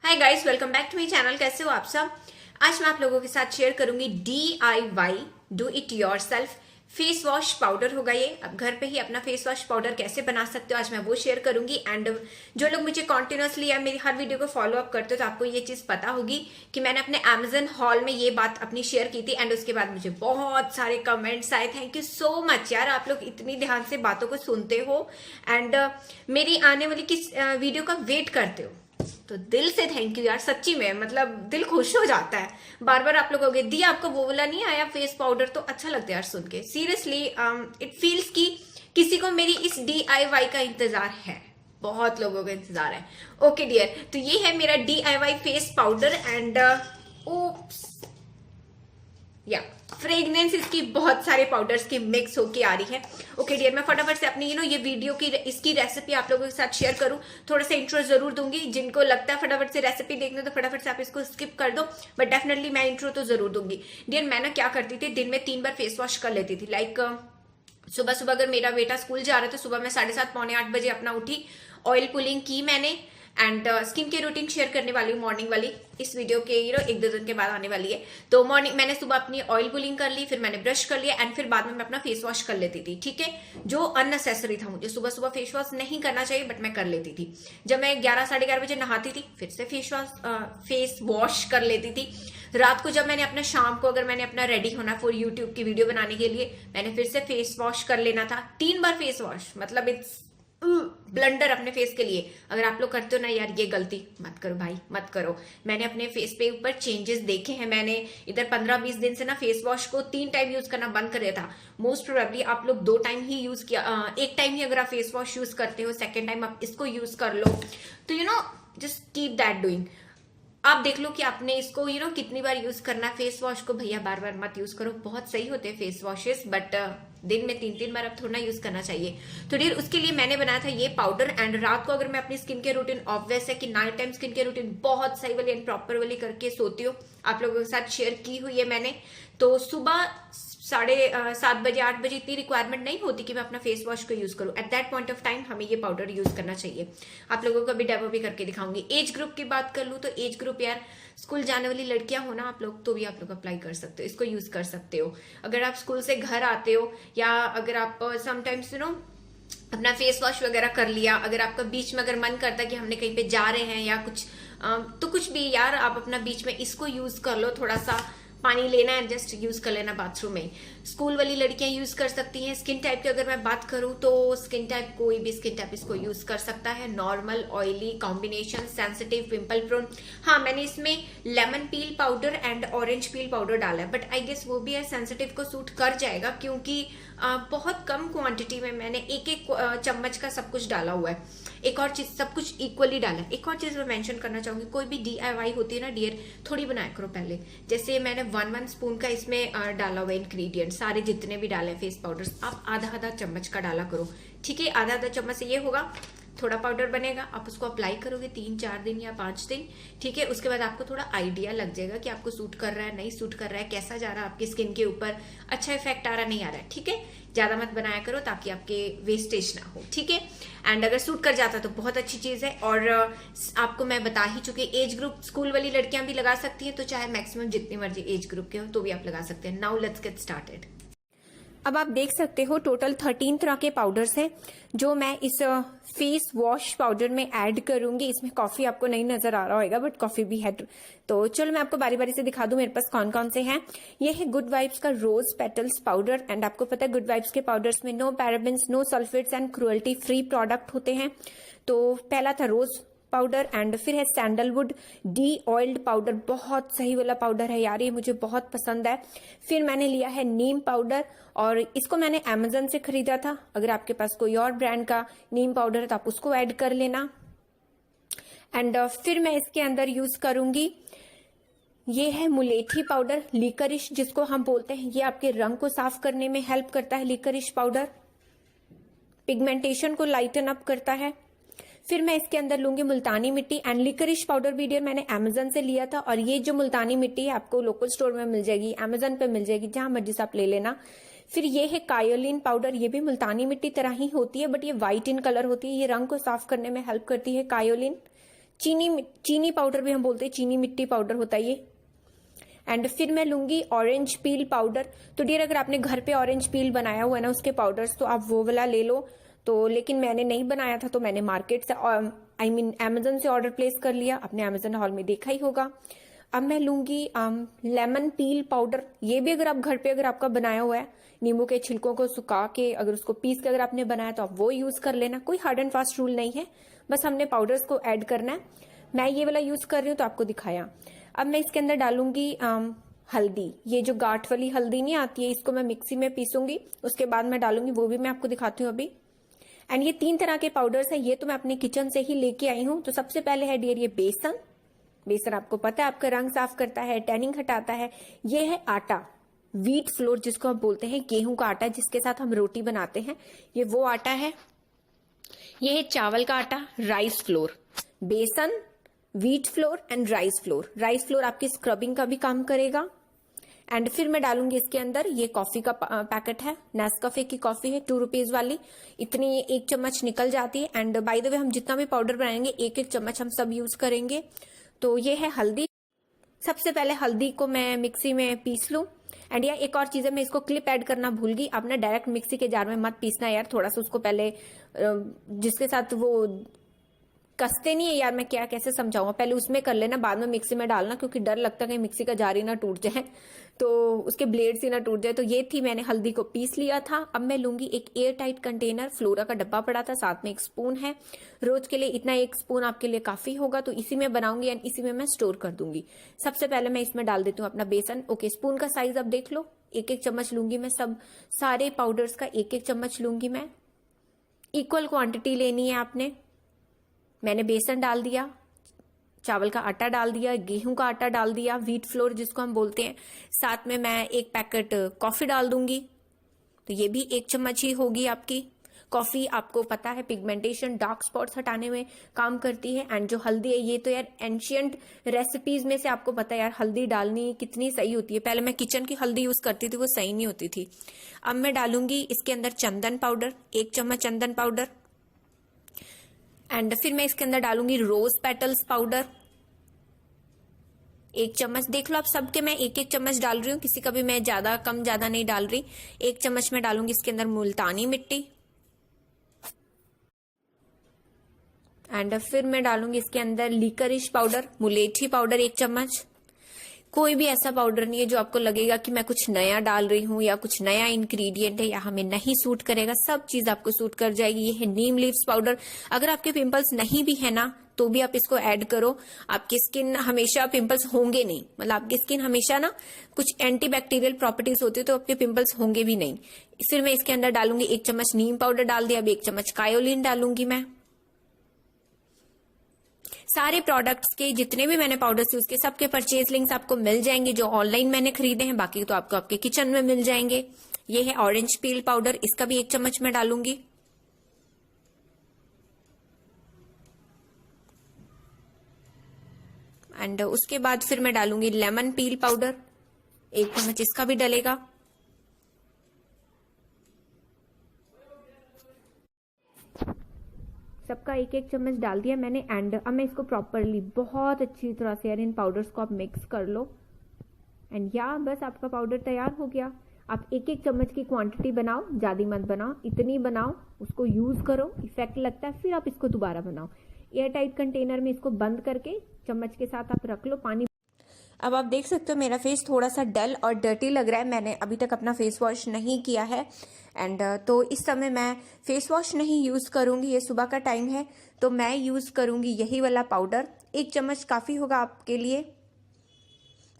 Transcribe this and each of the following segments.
Hi guys, welcome back to my channel. कैसे हो आप सब। आज मैं आप लोगों के साथ शेयर करूंगी DIY do it yourself face wash powder होगा ये। अब घर पे ही अपना फेस वॉश पाउडर कैसे बना सकते हो आज मैं वो शेयर करूंगी। एंड जो लोग मुझे कॉन्टिन्यूसली या मेरी हर वीडियो को फॉलो अप करते हो तो आपको ये चीज पता होगी कि मैंने अपने Amazon हॉल में ये बात अपनी शेयर की थी। एंड उसके बाद मुझे बहुत सारे कमेंट्स आए। थैंक यू सो मच यार, आप लोग इतनी ध्यान से बातों को सुनते हो एंड मेरी आने वाली किस वीडियो का वेट करते हो। तो दिल से थैंक यू यार, सच्ची में मतलब दिल खुश हो जाता है। बार बार आप लोग कहोगे दी आपको वो वाला नहीं आया फेस पाउडर, तो अच्छा लगता है यार सुन के। सीरियसली इट फील्स कि किसी को मेरी इस DIY का इंतजार है, बहुत लोगों का इंतजार है। ओके डियर, तो ये है मेरा DIY face powder and oops या फ्रेग्रेंस इसकी बहुत सारे पाउडर्स की मिक्स होके आ रही है। ओके डियर, मैं फटाफट से अपनी ये वीडियो की इसकी रेसिपी आप लोगों के साथ शेयर करूं। थोड़ा सा इंट्रो जरूर दूंगी, जिनको लगता है फटाफट से रेसिपी देखना तो फटाफट से आप इसको स्किप कर दो, बट डेफिनेटली मैं इंट्रो तो जरूर दूंगी। डियर, मैं ना क्या करती थी, दिन में 3 बार फेस वॉश कर लेती थी। लाइक सुबह सुबह अगर मेरा बेटा स्कूल जा रहा है तो सुबह मैं 7:30 पौने 8 बजे अपना उठी, ऑयल पुलिंग की मैंने and skin care routine share करने वाली हूँ मॉर्निंग वाली। इस वीडियो के 1-2 दिन के बाद आने वाली है। तो मॉर्निंग मैंने सुबह अपनी ऑयल पुलिंग कर ली, फिर मैंने ब्रश कर लिया एंड फिर बाद में मैं अपना फेस वॉश कर लेती थी। ठीक है, जो अननेसेसरी था, मुझे सुबह सुबह फेस वॉश नहीं करना चाहिए बट मैं कर लेती थी। जब मैं 11-11:30 बजे नहाती थी फिर से फेस वॉश कर लेती थी। रात को जब मैंने अपना शाम को अगर मैंने अपना रेडी होना फॉर यूट्यूब की वीडियो बनाने के लिए, मैंने फिर से फेस वॉश कर लेना था। 3 बार फेस वॉश, मतलब इट्स ब्लंडर अपने फेस के लिए। अगर आप लोग करते हो ना यार ये गलती मत करो भाई, मत करो। मैंने अपने फेस पे ऊपर चेंजेस देखे हैं। मैंने इधर 15-20 दिन से ना फेस वॉश को 3 टाइम यूज करना बंद कर दिया था। मोस्ट प्रोबेबली आप लोग 2 टाइम ही यूज किया, 1 टाइम ही अगर आप फेस वॉश यूज करते हो, सेकेंड टाइम आप इसको यूज कर लो। तो जस्ट कीप दैट डूइंग। आप देख लो कि आपने इसको कितनी बार यूज करना है फेस वॉश को। भैया बार बार मत यूज करो, बहुत सही होते हैं फेस वॉशेस बट दिन में 3-3 बार अब थोड़ा यूज करना चाहिए। तो डियर, उसके लिए मैंने बनाया था ये पाउडर। एंड रात को अगर मैं अपनी स्किन केयर रूटीन, ऑब्वियस है कि night time skin care routine बहुत सही वाली एंड प्रॉपर वाली करके सोती हूँ, आप लोगों के साथ शेयर की हुई है मैंने। तो सुबह 7:30 बजे 8 बजे इतनी रिक्वायरमेंट नहीं होती कि मैं अपना फेस वॉश को यूज करूं। At that point of time हमें ये पाउडर यूज करना चाहिए। आप लोगों को अभी डेमो भी करके दिखाऊंगी। एज ग्रुप की बात कर लूं तो एज ग्रुप यार, स्कूल जाने वाली लड़कियां हो ना आप लोग, तो भी आप लोग अप्लाई कर सकते हो, इसको यूज कर सकते हो। अगर आप स्कूल से घर आते हो या अगर आप समटाइम्स अपना फेस वॉश वगैरह कर लिया, अगर आपका बीच में अगर मन करता है कि हमने कहीं पे जा रहे हैं या कुछ तो कुछ भी यार, आप अपना बीच में इसको यूज कर लो। थोड़ा सा पानी लेना है, जस्ट यूज कर लेना बाथरूम में। स्कूल वाली लड़कियां यूज कर सकती हैं। स्किन टाइप की अगर मैं बात करूं तो स्किन टाइप, कोई भी स्किन टाइप इसको यूज कर सकता है। Normal, oily combination, sensitive, pimple prone. हाँ, मैंने इसमें lemon peel powder and orange peel powder डाला है, बट आई गेस वो भी है सेंसिटिव को सूट कर जाएगा, क्योंकि बहुत कम क्वांटिटी में मैंने एक चम्मच का सब कुछ डाला हुआ है। एक और चीज, सब कुछ इक्वली डाला है। एक और चीज मैं मेंशन करना चाहूंगी, कोई भी DIY होती है ना डियर, थोड़ी बनाया करो पहले। जैसे मैंने 1 स्पून का इसमें डाला हुआ इंग्रेडिएंट, सारे जितने भी डाले फेस पाउडर्स, आप आधा चम्मच का डाला करो। ठीक है, आधा चम्मच से ये होगा, थोड़ा पाउडर बनेगा। आप उसको अप्लाई करोगे 3-4 दिन या 5 दिन। ठीक है, उसके बाद आपको थोड़ा आइडिया लग जाएगा कि आपको सूट कर रहा है, नहीं सूट कर रहा है, कैसा जा रहा है आपकी स्किन के ऊपर, अच्छा इफेक्ट आ रहा नहीं आ रहा है। ठीक है, ज्यादा मत बनाया करो ताकि आपके वेस्टेज ना हो। ठीक है, एंड अगर सूट कर जाता तो बहुत अच्छी चीज है। और आपको मैं बता ही चुकी, एज ग्रुप स्कूल वाली लड़कियां भी लगा सकती हैं, तो चाहे मैक्सिमम जितनी मर्जी एज ग्रुप के हो तो भी आप लगा सकते हैं। Now let's get started. अब आप देख सकते हो टोटल 13 तरह के पाउडर्स हैं जो मैं इस फेस वॉश पाउडर में ऐड करूंगी। इसमें कॉफी आपको नहीं नजर आ रहा होगा बट कॉफी भी है। तो चलो मैं आपको बारी बारी से दिखा दूं मेरे पास कौन कौन से हैं। ये है गुड वाइब्स का रोज पेटल्स पाउडर। एंड आपको पता है गुड वाइब्स के पाउडर्स में no parabens, no sulphates and cruelty free product होते हैं। तो पहला था रोज पाउडर एंड फिर है सैंडलवुड डी ऑयल्ड पाउडर, बहुत सही वाला पाउडर है यार, ये मुझे बहुत पसंद है। फिर मैंने लिया है नीम पाउडर और इसको मैंने Amazon से खरीदा था। अगर आपके पास कोई और ब्रांड का नीम पाउडर है तो आप उसको ऐड कर लेना। एंड फिर मैं इसके अंदर यूज करूंगी, ये है मुलेठी पाउडर, लिकरिश जिसको हम बोलते हैं। ये आपके रंग को साफ करने में हेल्प करता है लिकरिश पाउडर, पिगमेंटेशन को लाइटन अप करता है। फिर मैं इसके अंदर लूंगी मुल्तानी मिट्टी एंड लिकरिश पाउडर भी डियर मैंने Amazon से लिया था। और ये जो मुल्तानी मिट्टी है आपको लोकल स्टोर में मिल जाएगी, Amazon पे मिल जाएगी, जहां मर्जी से आप ले लेना। फिर ये है कायोलिन पाउडर, ये भी मुल्तानी मिट्टी तरह ही होती है बट ये व्हाइट इन कलर होती है, ये रंग को साफ करने में हेल्प करती है कायोलिन। चीनी पाउडर भी हम बोलते हैं, चीनी मिट्टी पाउडर होता है ये। एंड फिर मैं लूंगी ऑरेंज पील पाउडर। तो डियर अगर आपने घर पे ऑरेंज पील बनाया हुआ है ना उसके पाउडर्स, तो आप वो वाला ले लो। तो लेकिन मैंने नहीं बनाया था, तो मैंने मार्केट से अमेजन से ऑर्डर प्लेस कर लिया। आपने अमेजन हॉल में देखा ही होगा। अब मैं लूंगी लेमन पील पाउडर। ये भी अगर आप घर पे अगर आपका बनाया हुआ है, नींबू के छिलकों को सुखा के अगर उसको पीस के अगर आपने बनाया तो आप वो यूज कर लेना। कोई हार्ड एंड फास्ट रूल नहीं है, बस हमने पाउडर्स को ऐड करना है। मैं ये वाला यूज कर रही हूँ तो आपको दिखाया। अब मैं इसके अंदर डालूंगी हल्दी। ये जो गांठ वाली हल्दी नहीं आती है, इसको मैं मिक्सी में पीसूंगी, उसके बाद मैं डालूंगी, वो भी मैं आपको दिखाती हूँ अभी। एंड ये 3 तरह के पाउडर्स है, ये तो मैं अपने किचन से ही लेके आई हूँ। तो सबसे पहले है डियर ये बेसन। बेसन आपको पता है आपका रंग साफ करता है, टैनिंग हटाता है। ये है आटा, व्हीट फ्लोर जिसको हम बोलते हैं, गेहूं का आटा जिसके साथ हम रोटी बनाते हैं, ये वो आटा है। ये है चावल का आटा, राइस फ्लोर। बेसन, wheat flour and rice flour. Rice flour आपकी स्क्रबिंग का भी काम करेगा। एंड फिर मैं डालूंगी इसके अंदर ये कॉफी का पैकेट है, नेस्कैफे की कॉफी है 2 रुपीज वाली। इतनी 1 चम्मच निकल जाती है। एंड बाय द वे हम जितना भी पाउडर बनाएंगे 1-1 चम्मच हम सब यूज करेंगे। तो ये है हल्दी। सबसे पहले हल्दी को मैं मिक्सी में पीस लूं। एंड यार एक और चीज है, मैं इसको क्लिप ऐड करना भूल गई। आप ना डायरेक्ट मिक्सी के जार में मत पीसना यार, थोड़ा सा उसको पहले जिसके साथ वो कसते नहीं है यार, मैं क्या कैसे समझाऊंगा, पहले उसमें कर लेना, बाद में मिक्सी में डालना, क्योंकि डर लगता है कि मिक्सी का जार ही ना टूट जाए, तो उसके ब्लेड्स ही ना टूट जाए। तो ये थी, मैंने हल्दी को पीस लिया था। अब मैं लूंगी एक एयर टाइट कंटेनर, फ्लोरा का डब्बा पड़ा था, साथ में 1 स्पून है। रोज के लिए इतना 1 स्पून आपके लिए काफी होगा, तो इसी में बनाऊंगी एंड इसी में मैं स्टोर कर दूंगी। सबसे पहले मैं इसमें डाल देती हूँ अपना बेसन। ओके, स्पून का साइज अब देख लो, 1-1 चम्मच लूंगी मैं, सब सारे पाउडर्स का 1-1 चम्मच लूंगी मैं। इक्वल क्वांटिटी लेनी है आपने। मैंने बेसन डाल दिया, चावल का आटा डाल दिया, गेहूं का आटा डाल दिया, व्हीट फ्लोर जिसको हम बोलते हैं, साथ में मैं 1 पैकेट कॉफी डाल दूंगी। तो ये भी 1 चम्मच ही होगी आपकी। कॉफी आपको पता है पिगमेंटेशन, डार्क स्पॉट्स हटाने में काम करती है। एंड जो हल्दी है, ये तो यार एंशियंट रेसिपीज में से आपको पता है यार हल्दी डालनी कितनी सही होती है। पहले मैं किचन की हल्दी यूज करती थी, वो सही नहीं होती थी। अब मैं डालूंगी इसके अंदर चंदन पाउडर, 1 चम्मच चंदन पाउडर। एंड फिर मैं इसके अंदर डालूंगी रोज पेटल्स पाउडर, 1 चम्मच। देख लो आप सबके मैं 1-1 चम्मच डाल रही हूँ, किसी का भी मैं ज्यादा कम ज्यादा नहीं डाल रही। 1 चम्मच में डालूंगी इसके अंदर मुल्तानी मिट्टी। एंड फिर मैं डालूंगी इसके अंदर लीकरिश पाउडर, मुलेठी पाउडर 1 चम्मच। कोई भी ऐसा पाउडर नहीं है जो आपको लगेगा कि मैं कुछ नया डाल रही हूँ या कुछ नया इंग्रेडिएंट है या हमें नहीं सूट करेगा, सब चीज आपको सूट कर जाएगी। ये है नीम लीव्स पाउडर। अगर आपके पिंपल्स नहीं भी है ना, तो भी आप इसको ऐड करो। आपकी स्किन हमेशा पिंपल्स होंगे नहीं, मतलब आपकी स्किन हमेशा ना कुछ एंटीबैक्टीरियल प्रॉपर्टीज होती है, तो आपके पिंपल्स होंगे भी नहीं। फिर मैं इसके अंदर डालूंगी 1 चम्मच नीम पाउडर डाल दिया। अब 1 चम्मच कायोलिन डालूंगी मैं। सारे प्रोडक्ट्स के जितने भी मैंने पाउडर्स यूज किए, सबके परचेज लिंक्स आपको मिल जाएंगे, जो ऑनलाइन मैंने खरीदे हैं, बाकी तो आपको आपके किचन में मिल जाएंगे। ये है ऑरेंज पील पाउडर, इसका भी 1 चम्मच मैं डालूंगी। एंड उसके बाद फिर मैं डालूंगी लेमन पील पाउडर, 1 चम्मच इसका भी डलेगा। सबका 1-1 चम्मच डाल दिया मैंने। एंड अब मैं इसको प्रॉपरली बहुत अच्छी तरह से यार इन पाउडर्स को आप मिक्स कर लो। एंड या बस आपका पाउडर तैयार हो गया। आप 1-1 चम्मच की क्वांटिटी बनाओ, ज्यादा मत बनाओ, इतनी बनाओ, उसको यूज करो, इफेक्ट लगता है, फिर आप इसको दोबारा बनाओ। एयर टाइट कंटेनर में इसको बंद करके चम्मच के साथ आप रख लो पानी। अब आप देख सकते हो मेरा फेस थोड़ा सा डल और डर्टी लग रहा है, मैंने अभी तक अपना फेस वॉश नहीं किया है। एंड तो इस समय मैं फेस वॉश नहीं यूज करूंगी, ये सुबह का टाइम है, तो मैं यूज करूंगी यही वाला पाउडर। 1 चम्मच काफी होगा आपके लिए।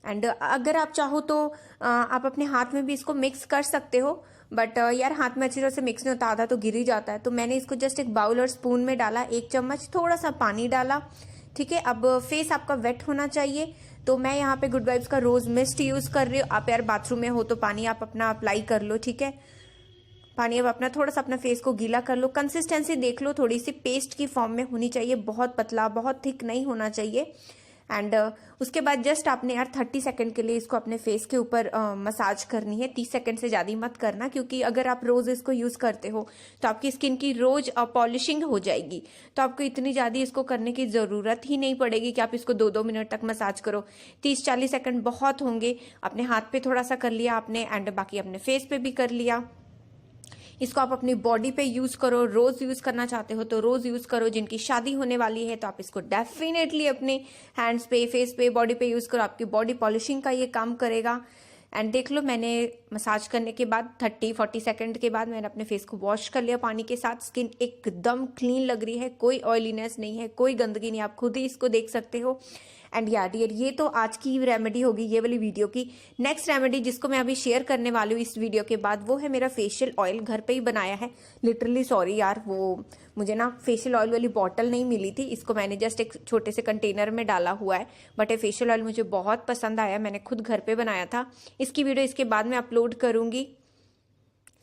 एंड अगर आप चाहो तो आप अपने हाथ में भी इसको मिक्स कर सकते हो, बट यार हाथ में अच्छी तरह से मिक्स नहीं होता, आधा तो गिर ही जाता है। तो मैंने इसको जस्ट एक बाउल और स्पून में डाला, 1 चम्मच, थोड़ा सा पानी डाला। ठीक है, अब फेस आपका वेट होना चाहिए, तो मैं यहाँ पे गुड वाइब्स का रोज मिस्ट यूज कर रही हूँ। आप यार बाथरूम में हो तो पानी आप अपना अप्लाई कर लो। ठीक है, पानी अब अपना थोड़ा सा अपना फेस को गीला कर लो। कंसिस्टेंसी देख लो, थोड़ी सी पेस्ट की फॉर्म में होनी चाहिए, बहुत पतला बहुत थिक नहीं होना चाहिए। एंड उसके बाद जस्ट आपने यार 30 सेकंड के लिए इसको अपने फेस के ऊपर मसाज करनी है। 30 सेकंड से ज़्यादा मत करना, क्योंकि अगर आप रोज़ इसको यूज़ करते हो तो आपकी स्किन की रोज़ पॉलिशिंग हो जाएगी, तो आपको इतनी ज़्यादा इसको करने की ज़रूरत ही नहीं पड़ेगी कि आप इसको 2-2 मिनट तक मसाज करो। 30-40 सेकंड बहुत होंगे। अपने हाथ पे थोड़ा सा कर लिया आपने एंड बाकी अपने फेस पे भी कर लिया। इसको आप अपनी बॉडी पे यूज करो, रोज यूज करना चाहते हो तो रोज यूज करो। जिनकी शादी होने वाली है तो आप इसको डेफिनेटली अपने हैंड्स पे, फेस पे, बॉडी पे यूज करो। आपकी बॉडी पॉलिशिंग का ये काम करेगा। एंड देख लो, मैंने मसाज करने के बाद 30-40 सेकंड के बाद मैंने अपने फेस को वॉश कर लिया पानी के साथ। स्किन एकदम क्लीन लग रही है, कोई ऑयलीनेस नहीं है, कोई गंदगी नहीं, आप खुद ही इसको देख सकते हो। एंड यार डियर, ये तो आज की रेमेडी होगी ये वाली वीडियो की। नेक्स्ट रेमेडी जिसको मैं अभी शेयर करने वाली हूँ इस वीडियो के बाद, वो है मेरा फेशियल ऑयल। घर पे ही बनाया है, लिटरली सॉरी यार, वो मुझे ना फेशियल ऑयल वाली बॉटल नहीं मिली थी। इसको मैंने जस्ट एक छोटे से कंटेनर में डाला हुआ है, बट ये फेशियल ऑयल मुझे बहुत पसंद आया, मैंने खुद घर पे बनाया था। इसकी वीडियो इसके बाद मैं अपलोड करूंगी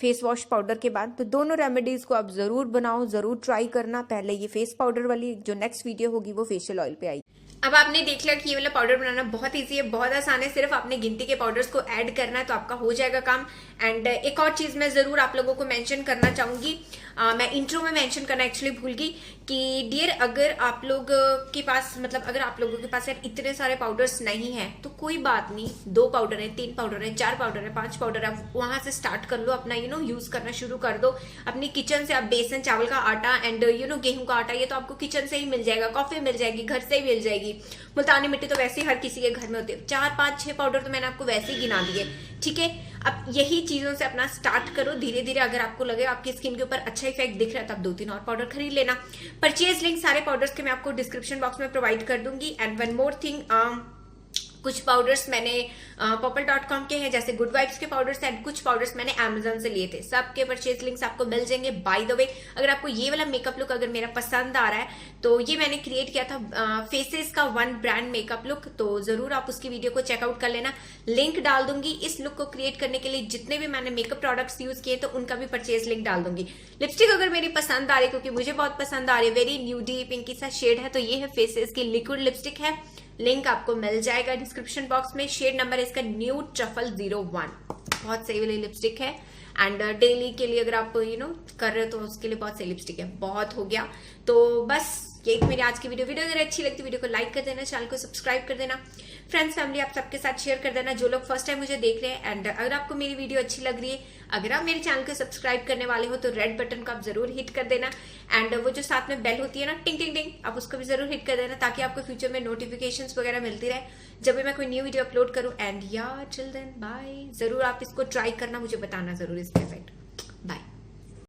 फेस वॉश पाउडर के बाद। तो दोनों रेमेडीज को आप जरूर बनाओ, जरूर ट्राई करना। पहले ये फेस पाउडर वाली, जो नेक्स्ट वीडियो होगी वो फेशियल ऑयल पे आई। अब आपने देख लिया कि ये वाला पाउडर बनाना बहुत इजी है, बहुत आसान है। सिर्फ आपने गिनती के पाउडर्स को ऐड करना है तो आपका हो जाएगा काम। एंड एक और चीज मैं जरूर आप लोगों को मेंशन करना चाहूंगी, मैं इंट्रो में मेंशन करना एक्चुअली भूल गई कि डियर, अगर आप लोग के पास, मतलब अगर आप लोगों के पास यार इतने सारे पाउडर्स नहीं है तो कोई बात नहीं, 2 पाउडर है, 3 पाउडर है, 4 पाउडर है, 5 पाउडर है, आप वहां से स्टार्ट कर लो अपना यूज करना शुरू कर दो। अपनी किचन से आप बेसन, चावल का आटा एंड गेहूं का आटा, ये तो आपको किचन से ही मिल जाएगा, कॉफी मिल जाएगी, घर से ही मिल जाएगी। मुल्तानी मिट्टी तो वैसे ही हर किसी के घर में होती है। 4, 5, 6 पाउडर तो मैंने आपको वैसे ही गिना दिए, ठीक है। अब यही चीजों से अपना स्टार्ट करो धीरे धीरे। अगर आपको लगे आपकी स्किन के ऊपर अच्छा इफेक्ट दिख रहा है तो आप 2-3 और पाउडर खरीद लेना। परचेज लिंक सारे पाउडर्स के मैं आपको डिस्क्रिप्शन बॉक्स में प्रोवाइड कर दूंगी। एंड वन मोर थिंग, कुछ पाउडर्स मैंने पर्पल.com के हैं, जैसे गुड वाइब्स के पाउडर्स एंड कुछ पाउडर्स मैंने अमेजोन से लिए थे। सबके परचेज लिंक्स आपको मिल जाएंगे। बाय द वे, अगर आपको ये वाला मेकअप लुक अगर मेरा पसंद आ रहा है तो ये मैंने क्रिएट किया था फेसेस का 1 ब्रांड मेकअप लुक, तो जरूर आप उसकी वीडियो को चेकआउट कर लेना। लिंक डाल दूंगी। इस लुक को क्रिएट करने के लिए जितने भी मैंने मेकअप प्रोडक्ट्स यूज किए तो उनका भी परचेज लिंक डाल दूंगी। लिपस्टिक अगर मेरी पसंद आ रही है, क्योंकि मुझे बहुत पसंद आ रही है, वेरी न्यूडी पिंकी सा शेड है, तो ये है फेसेस की लिक्विड लिपस्टिक है। लिंक आपको मिल जाएगा डिस्क्रिप्शन बॉक्स में। शेड नंबर है इसका न्यूड ट्रफल 01। बहुत सही वाली लिपस्टिक है एंड डेली के लिए अगर आप कर रहे हो तो उसके लिए बहुत सही लिपस्टिक है। बहुत हो गया, तो बस यही थी मेरी आज की वीडियो। अगर अच्छी लगती वीडियो को लाइक कर देना, चैनल को सब्सक्राइब कर देना, फ्रेंड्स फैमिली आप सबके साथ शेयर कर देना जो लोग फर्स्ट टाइम मुझे देख रहे हैं। एंड अगर आपको मेरी वीडियो अच्छी लग रही है, अगर आप मेरे चैनल को सब्सक्राइब करने वाले हो तो रेड बटन को आप जरूर हिट कर देना। एंड वो जो साथ में बेल होती है ना, टिंग टिंग टिंग, आप उसको भी जरूर हिट कर देना, ताकि आपको फ्यूचर में नोटिफिकेशंस वगैरह मिलती रहे जब भी मैं कोई न्यू वीडियो अपलोड करूं। एंड या टिल देन बाय। जरूर आप इसको ट्राई करना, मुझे बताना जरूर इसका इफेक्ट।